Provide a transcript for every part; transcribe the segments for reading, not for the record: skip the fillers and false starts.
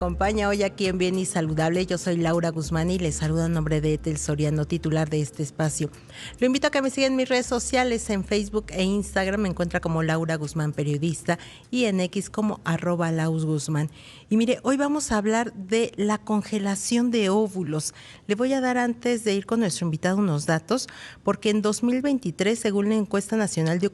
Acompaña hoy aquí en Bien y Saludable. Yo soy Laura Guzmán y les saludo en nombre de Etel Soriano, titular de este espacio. Lo invito a que me sigan en mis redes sociales, en Facebook e Instagram me encuentra como Laura Guzmán Periodista y en X como @lausguzmán. Y mire, hoy vamos a hablar de la congelación de óvulos. Le voy a dar, antes de ir con nuestro invitado, unos datos, porque en 2023, según la encuesta nacional de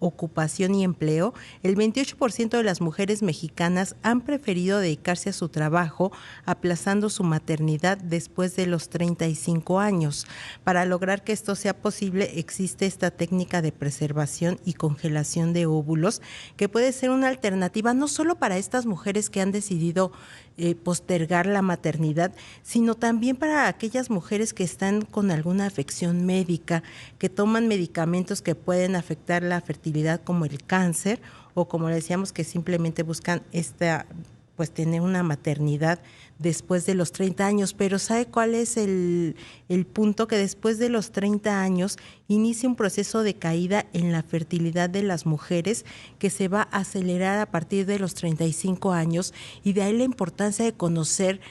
ocupación y empleo, el 28% de las mujeres mexicanas han preferido dedicarse a su trabajo, aplazando su maternidad después de los 35 años. Para lograr que esto sea posible, existe esta técnica de preservación y congelación de óvulos, que puede ser una alternativa no solo para estas mujeres que han decidido postergar la maternidad, sino también para aquellas mujeres que están con alguna afección médica, que toman medicamentos que pueden afectar la fertilidad, como el cáncer, o como le decíamos, que simplemente buscan tener una maternidad después de los 30 años. Pero ¿sabe cuál es el punto? Que después de los 30 años inicia un proceso de caída en la fertilidad de las mujeres que se va a acelerar a partir de los 35 años, y de ahí la importancia de conocer,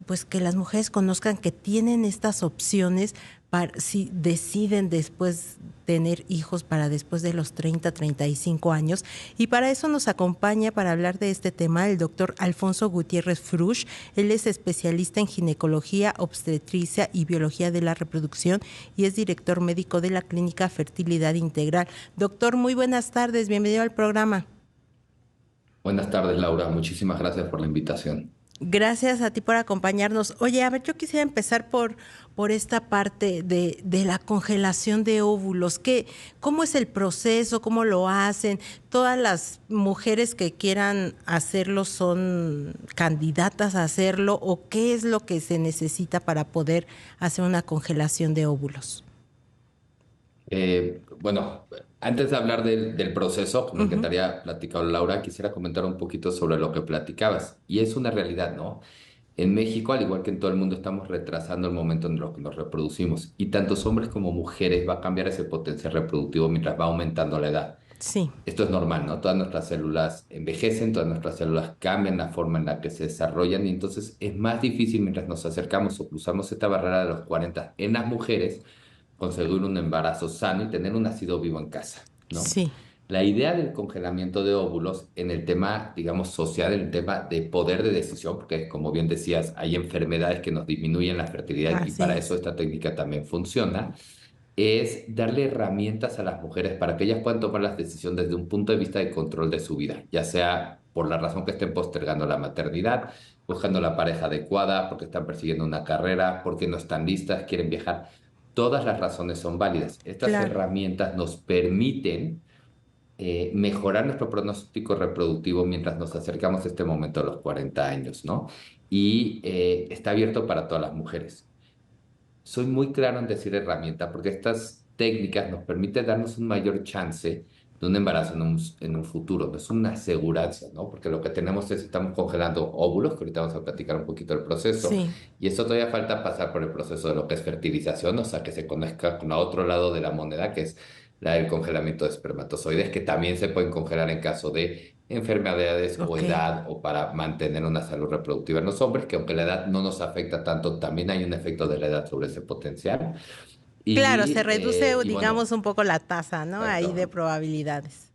pues que las mujeres conozcan que tienen estas opciones para si deciden después tener hijos para después de los 30, 35 años. Y para eso nos acompaña, para hablar de este tema, el doctor Alfonso Gutiérrez Fruch. Él es especialista en ginecología, obstetricia y biología de la reproducción y es director médico de la Clínica Fertilidad Integral. Doctor, muy buenas tardes, bienvenido al programa. Buenas tardes, Laura. Muchísimas gracias por la invitación. Gracias a ti por acompañarnos. Oye, a ver, yo quisiera empezar por esta parte de la congelación de óvulos. ¿Cómo es el proceso? ¿Cómo lo hacen? ¿Todas las mujeres que quieran hacerlo son candidatas a hacerlo? ¿O qué es lo que se necesita para poder hacer una congelación de óvulos? Bueno, antes de hablar del proceso, que me Uh-huh. encantaría platicar, Laura, quisiera comentar un poquito sobre lo que platicabas. Y es una realidad, ¿no? En México, al igual que en todo el mundo, estamos retrasando el momento en el que nos reproducimos. Y tantos hombres como mujeres va a cambiar ese potencial reproductivo mientras va aumentando la edad. Sí, Esto es normal, ¿no? Todas nuestras células envejecen, todas nuestras células cambian la forma en la que se desarrollan y entonces es más difícil mientras nos acercamos o cruzamos esta barrera de los 40 en las mujeres conseguir un embarazo sano y tener un nacido vivo en casa, ¿no? sí, La idea del congelamiento de óvulos en el tema, digamos, social, en el tema de poder de decisión, porque como bien decías, hay enfermedades que nos disminuyen la fertilidad y así para eso es. esta técnica también funciona, es darle herramientas a las mujeres para que ellas puedan tomar las decisiones desde un punto de vista de control de su vida, ya sea por la razón que estén postergando la maternidad, buscando la pareja adecuada, porque están persiguiendo una carrera, porque no están listas, quieren viajar. Todas las razones son válidas. Estas Claro. herramientas nos permiten mejorar nuestro pronóstico reproductivo mientras nos acercamos a este momento a los 40 años, ¿no? Y está abierto para todas las mujeres. Soy muy claro en decir herramienta porque estas técnicas nos permiten darnos un mayor chance de un embarazo en un futuro. No es una aseguranza, ¿no? Porque lo que tenemos es, estamos congelando óvulos, que ahorita vamos a platicar un poquito del proceso, Sí, y eso todavía falta pasar por el proceso de lo que es fertilización, o sea, que se conozca con el otro lado de la moneda, que es la del congelamiento de espermatozoides, que también se pueden congelar en caso de enfermedades o ok. edad o para mantener una salud reproductiva en los hombres, que aunque la edad no nos afecta tanto, también hay un efecto de la edad sobre ese potencial. Claro, se reduce, Y digamos, bueno, un poco la tasa, ¿no? Ahí de exacto, probabilidades.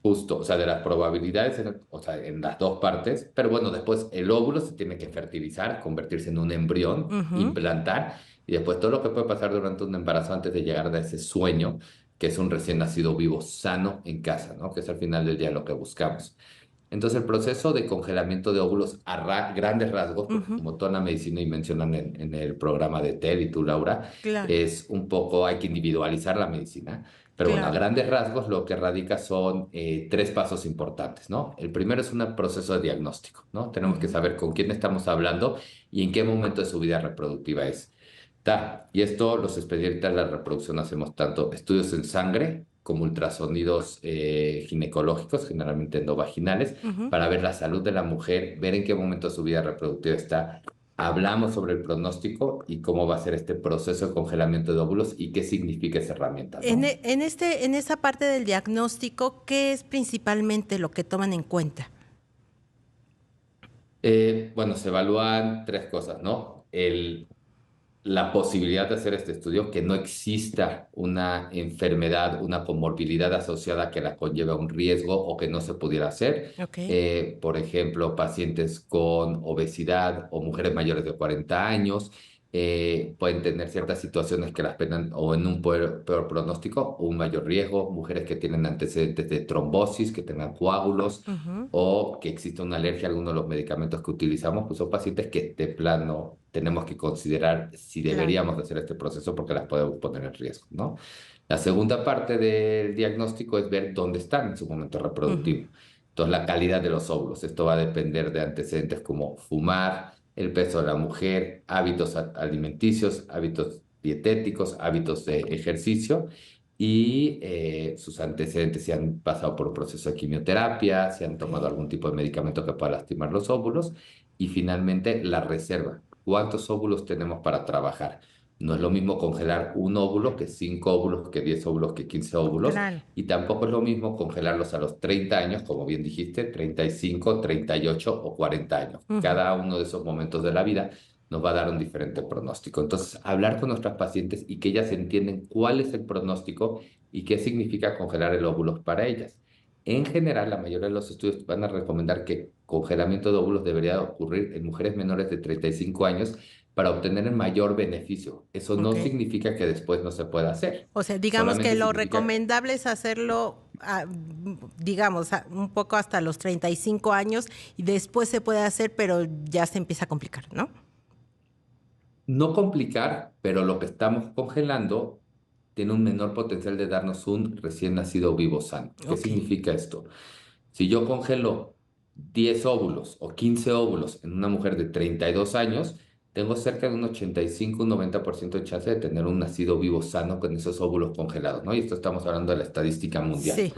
justo, o sea, de las probabilidades, o sea, en las dos partes, pero bueno, después el óvulo se tiene que fertilizar, convertirse en un embrión, Ujú. implantar, y después todo lo que puede pasar durante un embarazo antes de llegar a ese sueño, que es un recién nacido vivo sano en casa, ¿no? Que es al final del día lo que buscamos. Entonces, el proceso de congelamiento de óvulos a grandes rasgos, porque Ujú. como toda la medicina y mencionan en el programa de TED y tú, Laura, Claro, es un poco, hay que individualizar la medicina. Pero bueno, a claro. grandes rasgos lo que radica son tres pasos importantes, ¿no? El primero es un proceso de diagnóstico, ¿no? Tenemos que Ujú. saber con quién estamos hablando y en qué momento de su vida reproductiva es. Y esto los especialistas de la reproducción hacemos tanto estudios en sangre como ultrasonidos ginecológicos, generalmente endovaginales, Ujú. para ver la salud de la mujer, ver en qué momento de su vida reproductiva está. Hablamos sobre el pronóstico y cómo va a ser este proceso de congelamiento de óvulos y qué significa esa herramienta, ¿no? En esa parte del diagnóstico, ¿qué es principalmente lo que toman en cuenta? Bueno, se evalúan tres cosas, ¿no? La posibilidad de hacer este estudio, que no exista una enfermedad, una comorbilidad asociada que la conlleve a un riesgo o que no se pudiera hacer. Ok, Por ejemplo, pacientes con obesidad o mujeres mayores de 40 años pueden tener ciertas situaciones que las penan o en un peor pronóstico o un mayor riesgo. Mujeres que tienen antecedentes de trombosis, que tengan coágulos ujú, o que existe una alergia a alguno de los medicamentos que utilizamos, pues son pacientes que de plano tenemos que considerar si claro. deberíamos hacer este proceso porque las podemos poner en riesgo, ¿no? La segunda parte del diagnóstico es ver dónde están en su momento Ujú, reproductivo. Entonces, la calidad de los óvulos. Esto va a depender de antecedentes como fumar, el peso de la mujer, hábitos alimenticios, hábitos dietéticos, hábitos de ejercicio y sus antecedentes, si han pasado por un proceso de quimioterapia, si han ok, tomado algún tipo de medicamento que pueda lastimar los óvulos y finalmente la reserva. ¿Cuántos óvulos tenemos para trabajar? No es lo mismo congelar un óvulo que 5 óvulos, que 10 óvulos, que 15 óvulos claro. y tampoco es lo mismo congelarlos a los 30 años, como bien dijiste, 35, 38 o 40 años. Ujú, Cada uno de esos momentos de la vida nos va a dar un diferente pronóstico. Entonces, hablar con nuestras pacientes y que ellas entiendan cuál es el pronóstico y qué significa congelar el óvulo para ellas. En general, la mayoría de los estudios van a recomendar que congelamiento de óvulos debería ocurrir en mujeres menores de 35 años para obtener el mayor beneficio. Eso no ok. significa que después no se pueda hacer. O sea, digamos que Solamente lo significa. recomendable es hacerlo, digamos, un poco hasta los 35 años y después se puede hacer, pero ya se empieza a complicar, ¿no? No complicar, pero lo que estamos congelando tiene un menor potencial de darnos un recién nacido vivo sano. ¿Qué Ok. significa esto? Si yo congelo 10 óvulos o 15 óvulos en una mujer de 32 años, tengo cerca de un 85, un 90% de chance de tener un nacido vivo sano con esos óvulos congelados, ¿no? Y esto estamos hablando de la estadística mundial. Sí.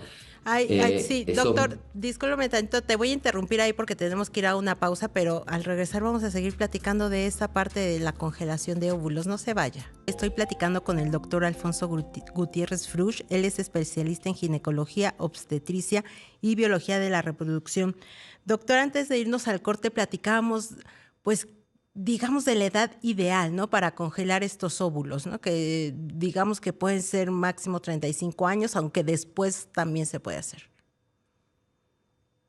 Ay, sí, doctor, Eso. discúlpeme tantito, te voy a interrumpir ahí porque tenemos que ir a una pausa, pero al regresar vamos a seguir platicando de esta parte de la congelación de óvulos. No se vaya. Estoy platicando con el doctor Alfonso Gutiérrez Fruch. Él es especialista en ginecología, obstetricia y biología de la reproducción. Doctor, antes de irnos al corte, platicábamos, pues, digamos, de la edad ideal, ¿no? Para congelar estos óvulos, ¿no? Que digamos que pueden ser máximo 35 años, aunque después también se puede hacer.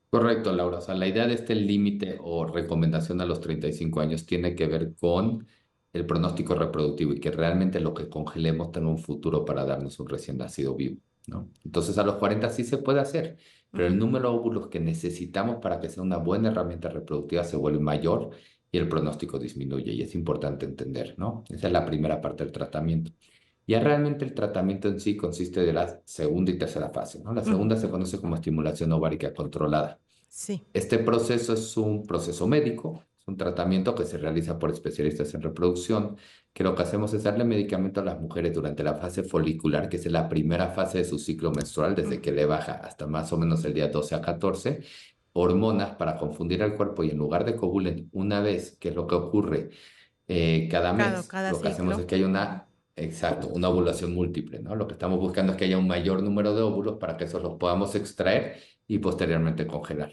Correcto, Laura. O sea, la idea de este límite o recomendación a los 35 años tiene que ver con el pronóstico reproductivo y que realmente lo que congelemos tenga un futuro para darnos un recién nacido vivo, ¿no? Entonces, a los 40 sí se puede hacer, pero el Ujú. número de óvulos que necesitamos para que sea una buena herramienta reproductiva se vuelve mayor y el pronóstico disminuye y es importante entender, ¿no? Esa es la primera parte del tratamiento. Ya realmente el tratamiento en sí consiste de la segunda y tercera fase, ¿no? La Ujú. segunda se conoce como estimulación ovárica controlada. Sí, Este proceso es un proceso médico, es un tratamiento que se realiza por especialistas en reproducción, que lo que hacemos es darle medicamento a las mujeres durante la fase folicular, que es la primera fase de su ciclo menstrual, desde que le baja hasta más o menos el día 12 a 14, hormonas para confundir al cuerpo y en lugar de que ovulen una vez, que es lo que ocurre cada mes, cada lo que hacemos ciclo. es que haya exacto, una ovulación múltiple, ¿no? Lo que estamos buscando es que haya un mayor número de óvulos para que esos los podamos extraer y posteriormente congelar.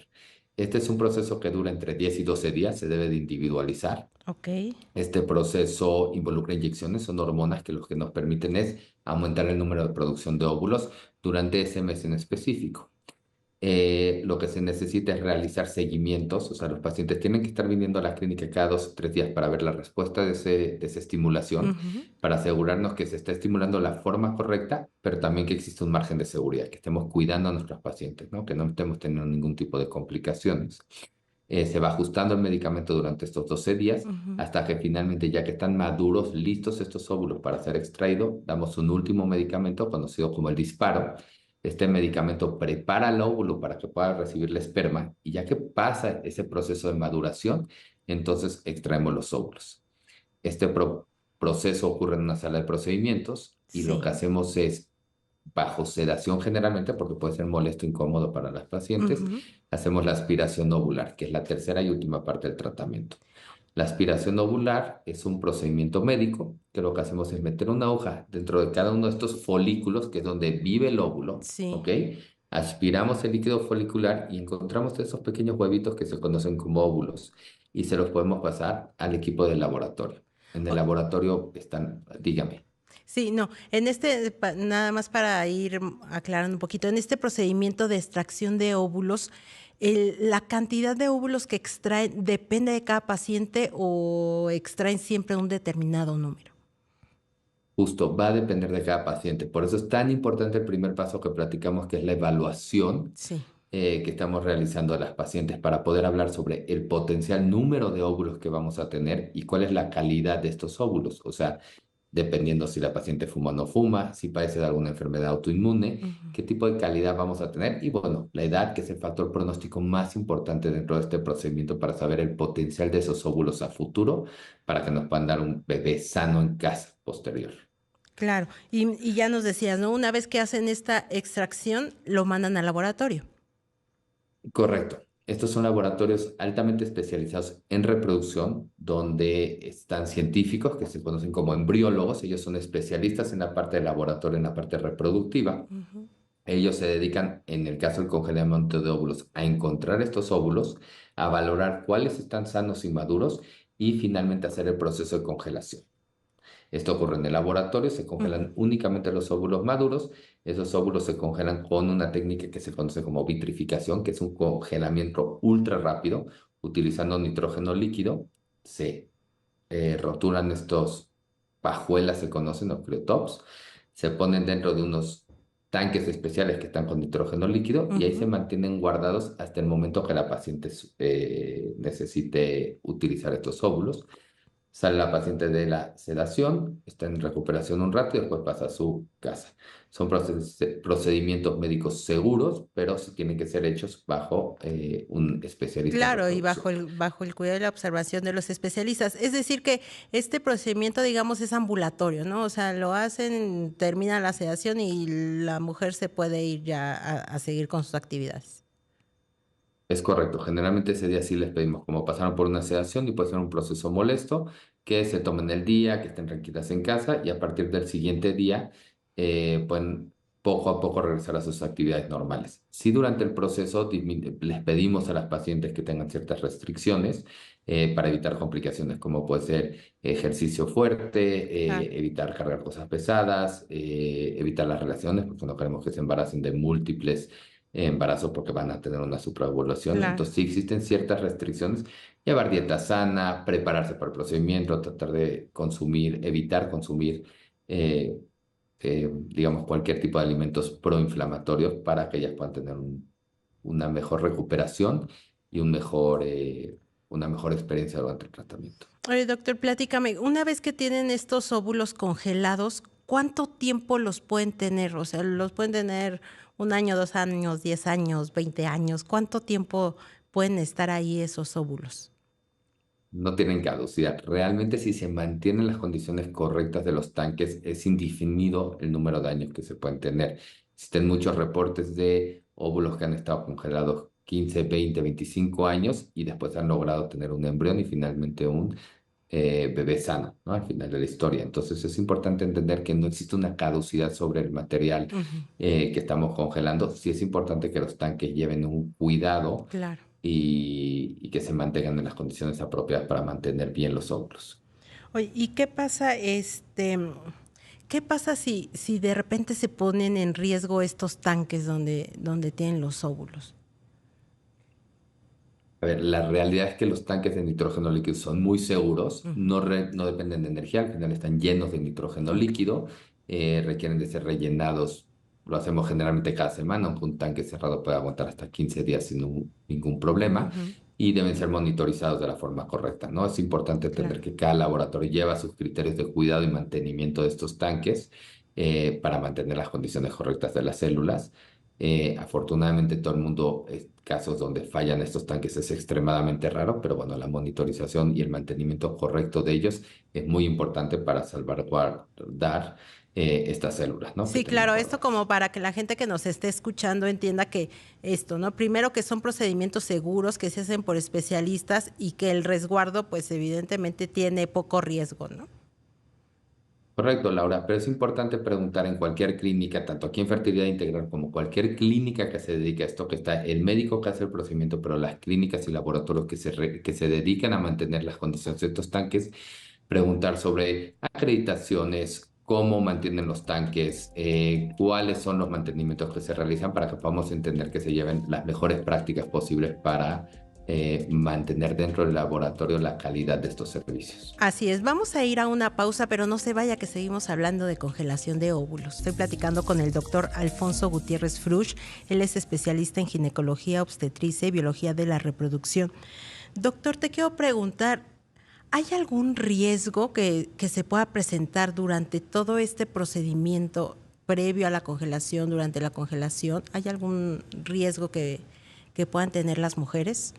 Este es un proceso que dura entre 10 y 12 días, se debe de individualizar. Ok. Este proceso involucra inyecciones, son hormonas que lo que nos permiten es aumentar el número de producción de óvulos durante ese mes en específico. Lo que se necesita es realizar seguimientos, o sea, los pacientes tienen que estar viniendo a la clínica cada 2 o 3 días para ver la respuesta de esa estimulación, Ujú. para asegurarnos que se está estimulando la forma correcta, pero también que existe un margen de seguridad, que estemos cuidando a nuestros pacientes, ¿no? Que no estemos teniendo ningún tipo de complicaciones. Se va ajustando el medicamento durante estos 12 días Ujú. hasta que finalmente, ya que están maduros, listos estos óvulos para ser extraídos, damos un último medicamento conocido como el disparo. Este medicamento prepara el óvulo para que pueda recibir la esperma y ya que pasa ese proceso de maduración, entonces extraemos los óvulos. Este proceso ocurre en una sala de procedimientos y lo Sí. que hacemos es bajo sedación generalmente, porque puede ser molesto e incómodo para las pacientes, Ujú. hacemos la aspiración ovular, que es la tercera y última parte del tratamiento. La aspiración ovular es un procedimiento médico que lo que hacemos es meter una aguja dentro de cada uno de estos folículos, que es donde vive el óvulo, Sí. ¿ok? Aspiramos el líquido folicular y encontramos esos pequeños huevitos que se conocen como óvulos. y se los podemos pasar al equipo del laboratorio. En el laboratorio están, dígame. Sí, no, en nada más para ir aclarando un poquito, en este procedimiento de extracción de óvulos, la cantidad de óvulos que extraen depende de cada paciente o extraen siempre un determinado número. Justo, va a depender de cada paciente. Por eso es tan importante el primer paso que platicamos, que es la evaluación Sí. que estamos realizando a las pacientes para poder hablar sobre el potencial número de óvulos que vamos a tener y cuál es la calidad de estos óvulos. O sea, dependiendo si la paciente fuma o no fuma, si padece de alguna enfermedad autoinmune, Ujú. qué tipo de calidad vamos a tener y bueno, la edad, que es el factor pronóstico más importante dentro de este procedimiento para saber el potencial de esos óvulos a futuro para que nos puedan dar un bebé sano en casa posterior. Claro, y ya nos decías, ¿no? Una vez que hacen esta extracción, lo mandan al laboratorio. Correcto. Estos son laboratorios altamente especializados en reproducción, donde están científicos que se conocen como embriólogos. Ellos son especialistas en la parte de laboratorio, en la parte reproductiva. Ujú. Ellos se dedican, en el caso del congelamiento de óvulos, a encontrar estos óvulos, a valorar cuáles están sanos y maduros y finalmente hacer el proceso de congelación. Esto ocurre en el laboratorio, se Ujú. congelan únicamente los óvulos maduros. Esos óvulos se congelan con una técnica que se conoce como vitrificación, que es un congelamiento ultra rápido, utilizando nitrógeno líquido. Se rotulan estos pajuelas, se conocen, o cryotops, se ponen dentro de unos tanques especiales que están con nitrógeno líquido y ahí se Ujú. mantienen guardados hasta el momento que la paciente necesite utilizar estos óvulos. Sale la paciente de la sedación, está en recuperación un rato y después pasa a su casa. Son procedimientos médicos seguros, pero sí tienen que ser hechos bajo un especialista en Claro, y reproducción. bajo el cuidado y la observación de los especialistas. Es decir, que este procedimiento, digamos, es ambulatorio, ¿no? O sea, lo hacen, termina la sedación y la mujer se puede ir ya a seguir con sus actividades. Es correcto, generalmente ese día sí les pedimos como pasaron por una sedación y puede ser un proceso molesto, que se tomen el día, que estén tranquilas en casa y a partir del siguiente día pueden poco a poco regresar a sus actividades normales. Si durante el proceso les pedimos a las pacientes que tengan ciertas restricciones para evitar complicaciones como puede ser ejercicio fuerte, Claro, evitar cargar cosas pesadas, evitar las relaciones porque no queremos que se embaracen de múltiples embarazo porque van a tener una supraovulación. claro. Entonces, sí existen ciertas restricciones. Llevar dieta sana, prepararse para el procedimiento, tratar de consumir, evitar consumir, digamos, cualquier tipo de alimentos proinflamatorios para que ellas puedan tener una mejor recuperación y una mejor experiencia durante el tratamiento. Oye, doctor, platícame, una vez que tienen estos óvulos congelados, ¿cuánto tiempo los pueden tener? O sea, los pueden tener 1 año, 2 años, 10 años, 20 años. ¿Cuánto tiempo pueden estar ahí esos óvulos? No tienen caducidad. Realmente, si se mantienen las condiciones correctas de los tanques, es indefinido el número de años que se pueden tener. Existen muchos reportes de óvulos que han estado congelados 15, 20, 25 años y después han logrado tener un embrión y finalmente un bebé sano, ¿no? Al final de la historia. Entonces, es importante entender que no existe una caducidad sobre el material Ujú. que estamos congelando. Sí es importante que los tanques lleven un cuidado Claro. y que se mantengan en las condiciones apropiadas para mantener bien los óvulos. Oye, ¿y qué pasa, qué pasa si de repente se ponen en riesgo estos tanques donde tienen los óvulos? A ver, la realidad es que los tanques de nitrógeno líquido son muy seguros, Ujú. no dependen de energía, al final están llenos de nitrógeno Ok. líquido, requieren de ser rellenados, lo hacemos generalmente cada semana, aunque un tanque cerrado puede aguantar hasta 15 días sin ningún problema, Ujú. y deben ser monitorizados de la forma correcta, ¿no? Es importante entender Claro. que cada laboratorio lleva sus criterios de cuidado y mantenimiento de estos tanques para mantener las condiciones correctas de las células. Afortunadamente, todo el mundo, casos donde fallan estos tanques es extremadamente raro, pero bueno, la monitorización y el mantenimiento correcto de ellos es muy importante para salvaguardar estas células, ¿no? Que Sí, tenemos claro, esto guardadas. como para que la gente que nos esté escuchando entienda que esto, ¿no? Primero que son procedimientos seguros que se hacen por especialistas y que el resguardo, pues evidentemente tiene poco riesgo, ¿no? Correcto, Laura, pero es importante preguntar en cualquier clínica, tanto aquí en Fertilidad Integral como cualquier clínica que se dedique a esto, que está el médico que hace el procedimiento, pero las clínicas y laboratorios que se dedican a mantener las condiciones de estos tanques, preguntar sobre acreditaciones, cómo mantienen los tanques, cuáles son los mantenimientos que se realizan para que podamos entender que se lleven las mejores prácticas posibles para mantener dentro del laboratorio la calidad de estos servicios. Así es, vamos a ir a una pausa, pero no se vaya que seguimos hablando de congelación de óvulos. Estoy platicando con el doctor Alfonso Gutiérrez Fruch, él es especialista en ginecología, obstetricia y biología de la reproducción. Doctor, te quiero preguntar, ¿hay algún riesgo que se pueda presentar durante todo este procedimiento previo a la congelación, durante la congelación? ¿Hay algún riesgo que puedan tener las mujeres?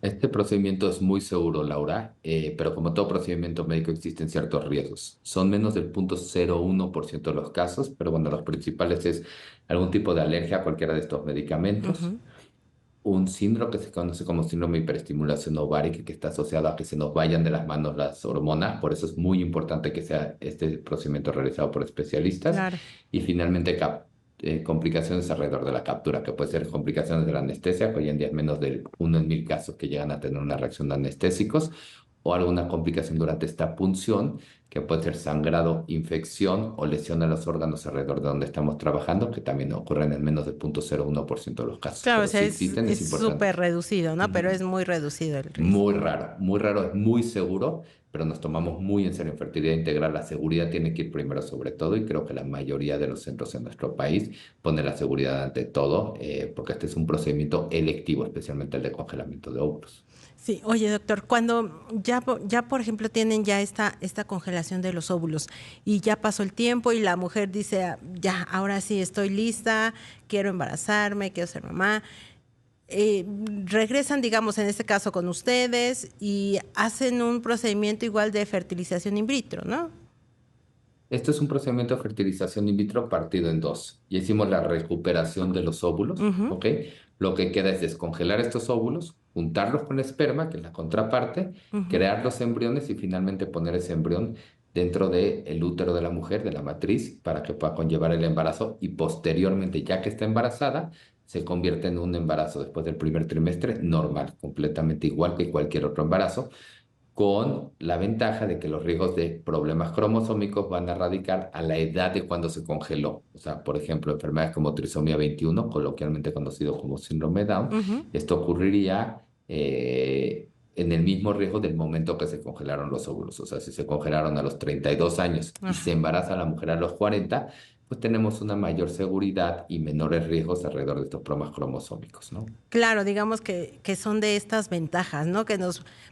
Este procedimiento es muy seguro, Laura, pero como todo procedimiento médico existen ciertos riesgos. Son menos del 0,01% de los casos, pero bueno, los principales es algún tipo de alergia a cualquiera de estos medicamentos, Ujú. un síndrome que se conoce como síndrome de hiperestimulación ovárica, que está asociado a que se nos vayan de las manos las hormonas, por eso es muy importante que sea este procedimiento realizado por especialistas. Claro. Y finalmente, complicaciones alrededor de la captura, que puede ser complicaciones de la anestesia, que hoy en día es menos del 1 en 1000 casos que llegan a tener una reacción de anestésicos, o alguna complicación durante esta punción, que puede ser sangrado, infección o lesión a los órganos alrededor de donde estamos trabajando, que también ocurren en menos del 0,01% de los casos. Claro, o Pero sea, si existen, es es importante. súper reducido, ¿no? Pero Ujú. es muy reducido el riesgo. Muy raro, es muy seguro, pero nos tomamos muy en serio en fertilidad integral. La seguridad tiene que ir primero sobre todo y creo que la mayoría de los centros en nuestro país pone la seguridad ante todo, porque este es un procedimiento electivo, especialmente el de congelamiento de óvulos. Sí, oye doctor, cuando ya por ejemplo tienen ya esta congelación de los óvulos y ya pasó el tiempo y la mujer dice, "Ah, ya, ahora sí estoy lista, quiero embarazarme, quiero ser mamá", eh, regresan, digamos, en este caso con ustedes y hacen un procedimiento igual de fertilización in vitro, ¿no? Esto es un procedimiento de fertilización in vitro partido en dos. Ya hicimos la recuperación de los óvulos, Ujú, ¿ok? Lo que queda es descongelar estos óvulos, juntarlos con esperma, que es la contraparte, ujú. crear los embriones y finalmente poner ese embrión dentro del útero de la mujer, de la matriz, para que pueda conllevar el embarazo y posteriormente, ya que está embarazada, se convierte en un embarazo después del primer trimestre normal, completamente igual que cualquier otro embarazo, con la ventaja de que los riesgos de problemas cromosómicos van a radicar a la edad de cuando se congeló. O sea, por ejemplo, enfermedades como trisomía 21, coloquialmente conocido como síndrome de Down, Ujú. esto ocurriría en el mismo riesgo del momento que se congelaron los óvulos. O sea, si se congelaron a los 32 años y se Ajá. embaraza la mujer a los 40, pues tenemos una mayor seguridad y menores riesgos alrededor de estos problemas cromosómicos, ¿no? Claro, digamos que son de estas ventajas, ¿no?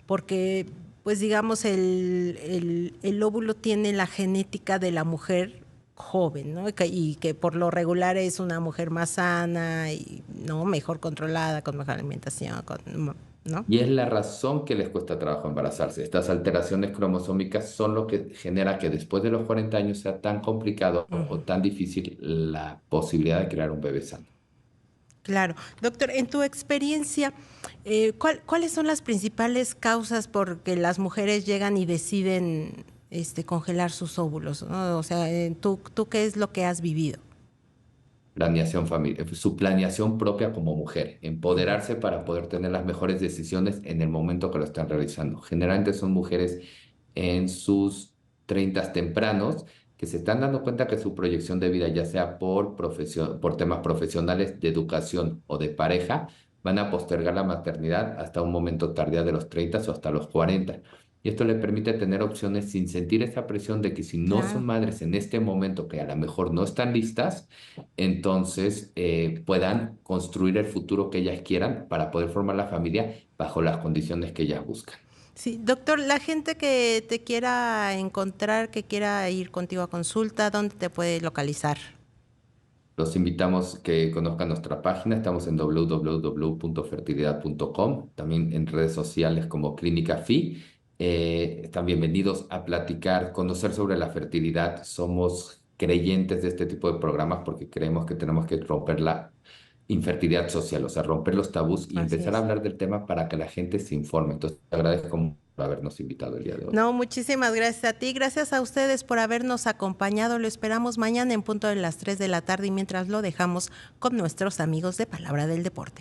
Porque, pues digamos, el óvulo tiene la genética de la mujer joven, ¿no? Y que por lo regular es una mujer más sana y, ¿no? Mejor controlada, con mejor alimentación, ¿no? Y es la razón que les cuesta trabajo embarazarse. Estas alteraciones cromosómicas son lo que genera que después de los 40 años sea tan complicado o Ujú. tan difícil la posibilidad de crear un bebé sano. Claro. Doctor, en tu experiencia, ¿cuáles son las principales causas por que las mujeres llegan y deciden congelar sus óvulos, ¿no? O sea, ¿tú qué es lo que has vivido? Planeación familiar, su planeación propia como mujer, empoderarse para poder tener las mejores decisiones en el momento que lo están realizando. Generalmente son mujeres en sus 30 tempranos que se están dando cuenta que su proyección de vida, ya sea por profesión, por temas profesionales, de educación o de pareja, van a postergar la maternidad hasta un momento tardía de los 30 o hasta los 40. Y esto le permite tener opciones sin sentir esa presión de que si no son Claro. madres en este momento, que a lo mejor no están listas, entonces puedan construir el futuro que ellas quieran para poder formar la familia bajo las condiciones que ellas buscan. Sí, doctor, la gente que te quiera encontrar, que quiera ir contigo a consulta, ¿dónde te puede localizar? Los invitamos que conozcan nuestra página. Estamos en www.fertilidad.com, también en redes sociales como Clínica FI. Están bienvenidos a platicar, conocer sobre la fertilidad. Somos creyentes de este tipo de programas porque creemos que tenemos que romper infertilidad social, o sea, romper los tabús y Así empezar a es. hablar del tema para que la gente se informe. Entonces, te agradezco por habernos invitado el día de hoy. No, muchísimas gracias a ti, gracias a ustedes por habernos acompañado. Lo esperamos mañana en punto de las 3 de la tarde y mientras lo dejamos con nuestros amigos de Palabra del Deporte.